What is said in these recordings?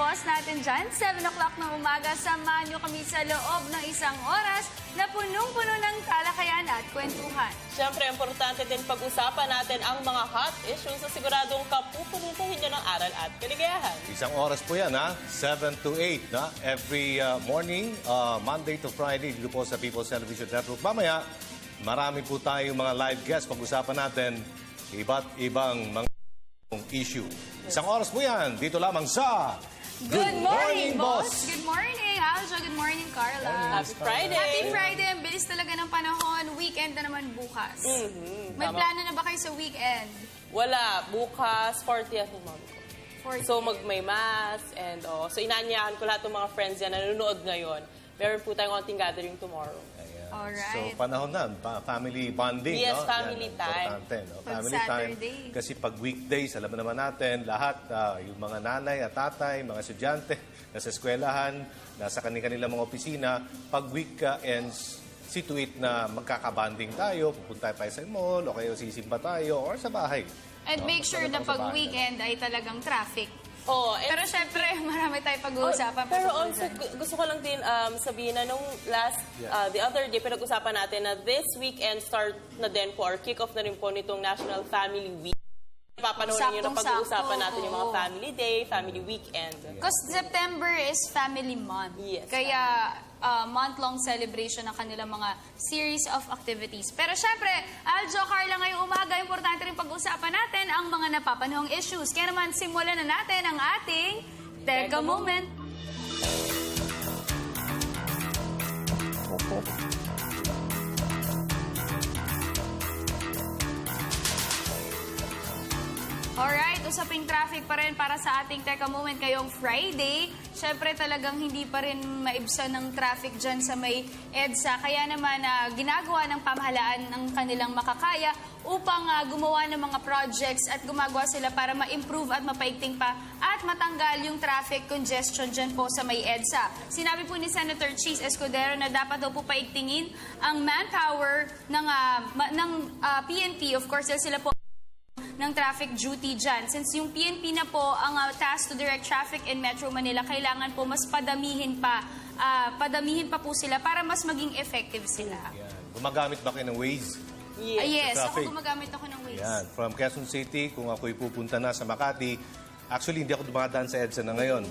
boss natin dyan. 7 o'clock ng umaga, samahan nyo kami sa loob ng isang oras na punong-puno ng talakayan at kwentuhan. Siyempre, importante din pag-usapan natin ang mga hot issues sa siguradong kapupulitahin nyo ng aral at kaligayahan. Isang oras po yan, ha? 7 to 8, na? Every morning, Monday to Friday, dito po sa People's Television Network. Mamaya, marami po tayong mga live guests. Pag-usapan natin iba't ibang mga issue. Isang oras po yan, dito lamang sa Good morning, boss! Good morning, Aljo. Good morning, Carla. Happy Friday! Happy Friday! Ang bilis talaga ng panahon. Weekend na naman bukas. May plano na ba kayo sa weekend? Wala. Bukas, 40th ng mami ko. 40th. So, may mass. And, so, inaanyahan ko lahat ng mga friends yan na nanonood ngayon. Meron po tayong konting gathering tomorrow. Alright. So, panahon na. Family bonding, Yes, no? family time. Importante, no? Pag Family Saturday. time. Kasi pag weekdays, alam naman natin, lahat, yung mga nanay at tatay, mga estudyante, nasa eskwelahan, nasa kanilang mga opisina, pag weekends, situate na magkakabanding tayo, pupunta tayo sa mall, o kayo sisimba tayo, or sa bahay. And make sure na pag weekend ay talagang traffic. Pero syempre, marami tayong pag-uusapan. Pero also, gusto ko lang din sabihin na nung the other day, pinag-usapan natin na this weekend start na din po, or kick-off na rin po nitong National Family Week. Papanoorin nyo na pag-uusapan natin yung mga family day, family weekend. Because September is family month. Yes. Kaya month-long celebration ng kanilang mga series of activities. Pero syempre, Aljo, Carla, ngayong umaga, importante rin pag-usapan natin ang mga napapanahong issues. Kaya naman, simulan na natin ang ating Teka Moment. Alright, usaping traffic pa rin para sa ating Teka Moment ngayong Friday. Siyempre talagang hindi pa rin maibsan ng traffic dyan sa may EDSA. Kaya naman ginagawa ng pamahalaan ng kanilang makakaya upang gumawa ng mga projects at gumagawa sila para ma-improve at mapaigting pa at matanggal yung traffic congestion dyan po sa may EDSA. Sinabi po ni Senator Cheese Escudero na dapat daw po paigtingin ang manpower ng PNP. Of course, sila po ng traffic duty dyan. Since yung PNP na po ang task to direct traffic in Metro Manila, kailangan po mas padamihin pa po sila para mas maging effective sila. Yan. Gumagamit ba kayo ng Waze? Yes, ako gumagamit ako ng Waze. Yan. From Quezon City, kung ako'y pupunta na sa Makati, actually hindi ako dumadaan sa EDSA na ngayon.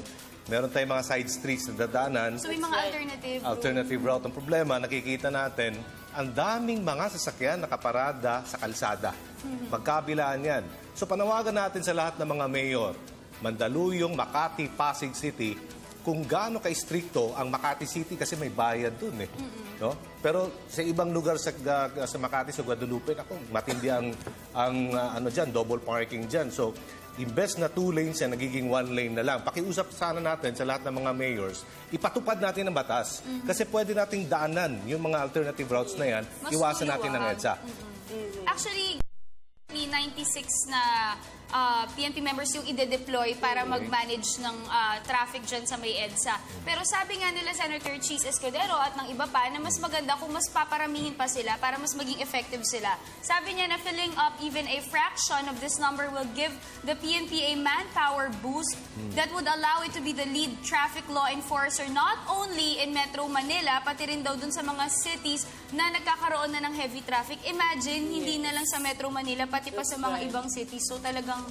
Meron tayong mga side streets na dadaanan. So may mga alternative route. Ang problema, nakikita natin, ang daming mga sasakyan nakaparada sa kalsada. Magkabilaan yan. So panawagan natin sa lahat ng mga mayor, Mandaluyong, Makati, Pasig City, kung gaano ka-stricto ang Makati City kasi may bayad dun eh. No? Pero sa ibang lugar sa Makati, sa Guadalupe, matindi ang double parking dyan. So, imbes na 2 lanes yan, nagiging 1 lane na lang. Pakiusap sana natin sa lahat ng mga mayors, ipatupad natin ang batas. Kasi pwede nating daanan yung mga alternative routes na yan, iwasan natin ng EDSA. Actually, 96 na PNP members yung ide-deploy para mag-manage ng traffic dyan sa may EDSA. Pero sabi nga nila Senator Cheese Escudero at ng iba pa na mas maganda kung mas paparamihin pa sila para mas maging effective sila. Sabi niya na filling up even a fraction of this number will give the PNP a manpower boost that would allow it to be the lead traffic law enforcer not only in Metro Manila, pati rin daw dun sa mga cities na nagkakaroon na ng heavy traffic. Imagine, hindi na lang sa Metro Manila, pati pa sa mga ibang cities. So talagang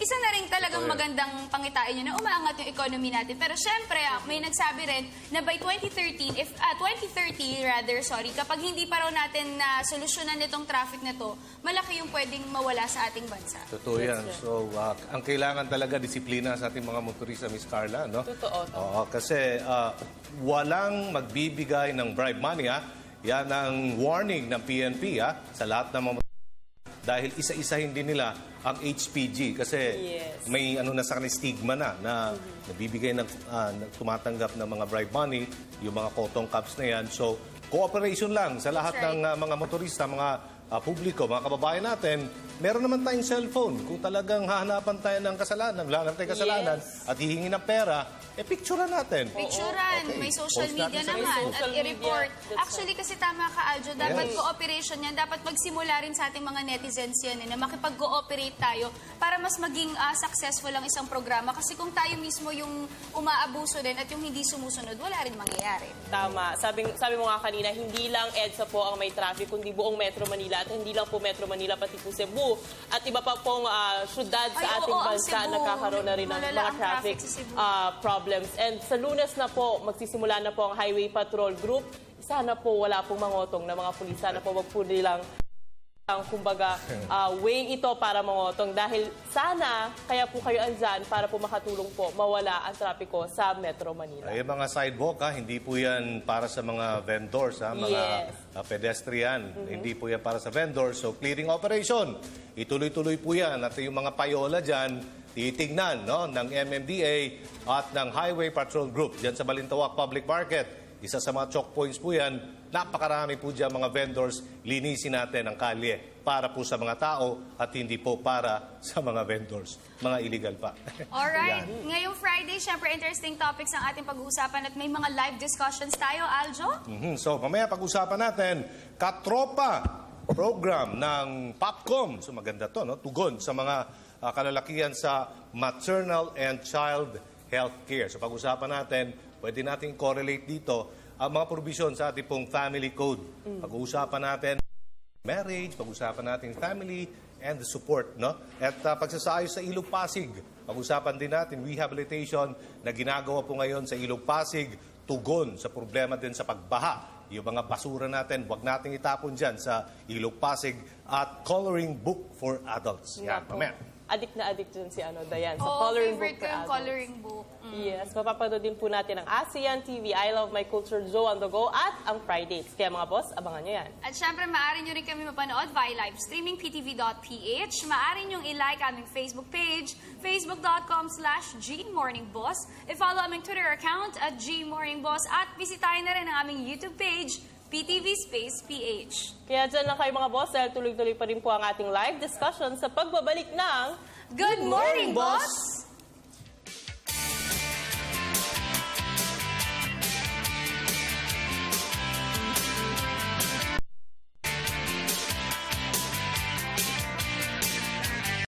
isa na rin talagang magandang pangitain nyo na umaangat yung economy natin. Pero syempre, may nagsabi rin na by 2030, kapag hindi pa raw natin na solusyonan itong traffic na to, malaki yung pwedeng mawala sa ating bansa. Totoo yan. So, ang kailangan talaga disiplina sa ating mga motorista, Miss Carla, no? Totoo. Oo, kasi walang magbibigay ng bribe money, ha? Yan ang warning ng PNP, ha? Sa lahat ng mga dahil isa-isahin din nila ang HPG kasi may na sa kanila stigma na nabibigay ng tumatanggap ng mga bribe money, yung mga cotton cups na yan. So, cooperation lang sa lahat ng mga motorista, mga publiko, mga kababayan natin, meron naman tayong cellphone. Kung talagang hahanapan tayo ng kasalanan, wala tayong kasalanan, at hihingi ng pera, picturean natin. Picturean, Okay. may social Post media natin sa naman, Facebook. at i-report. That's right. Actually, kasi tama ka, Aljo, dapat Yes. cooperation yan. Dapat magsimula rin sa ating mga netizens yan, na makipag-cooperate tayo para mas maging successful ang isang programa. Kasi kung tayo mismo yung umaabuso din at yung hindi sumusunod, wala rin mangyayari. Tama. Sabi mo nga kanina, hindi lang EDSA po ang may traffic, kundi buong Metro Manila. At hindi lang po Metro Manila, pati po Cebu. At iba pa pong syudad sa Ay, ating oo, ang bansa Cebu. nagkakaroon na rin ng Malala mga ang traffic traffic sa Cebu. problems. And sa Lunes na po, magsisimula na po ang Highway Patrol Group. Sana po wala pong mangotong na mga pulis. Sana po wag po nilang kumbaga, way ito para mangotong. Dahil sana, kaya po kayo andyan para po makatulong po mawala ang trapiko sa Metro Manila. Yung mga sidewalk, hindi po yan para sa mga vendors, mga Yes. pedestrian. Hindi po yan para sa vendors. So, clearing operation. Ituloy-tuloy po yan. At yung mga payola dyan, titignan ng MMDA at ng Highway Patrol Group dyan sa Balintawak Public Market. Isa sa mga choke points po yan. Napakarami po dyan mga vendors. Linisin natin ang kalye para po sa mga tao at hindi po para sa mga vendors. Mga illegal pa. Alright. Ngayong Friday, syempre interesting topics ang ating pag-uusapan at may mga live discussions tayo, Aljo. So, mamaya pag-usapan natin, Katropa program ng POPCOM. So, maganda to, no? Tugon sa mga kalalakihan sa maternal and child health care. So, pag-usapan natin, pwede natin correlate dito ang mga provision sa ating pong family code. Pag-uusapan natin marriage, pag-usapan natin family and the support, no? At pagsasaayos sa Ilog Pasig, pag-usapan din natin rehabilitation na ginagawa po ngayon sa Ilog Pasig, tugon sa problema din sa pagbaha. Yung mga basura natin, huwag nating itapon dyan sa Ilog Pasig at coloring book for adults. Yan, Nako. mamaya. Addict na addict dun si Dayan sa Oo, coloring favorite book ko for yung adults. coloring book. Yes, mapapanood din po natin ang ASEAN TV, I Love My Culture, Joe on the Go, at ang Fridays. Kaya mga boss, abangan nyo yan. At syempre, maaari nyo rin kami mapanood via live streaming ptv.ph. Maaari nyong i-like aming Facebook page, facebook.com/GMorningBoss. I-follow aming Twitter account at GMorningBoss. At bisitahin na rin ang aming YouTube page, PTV Space PH. Kaya dyan lang kayo mga boss, dahil tuloy-tuloy pa rin po ang ating live discussion sa pagbabalik ng Good morning, boss!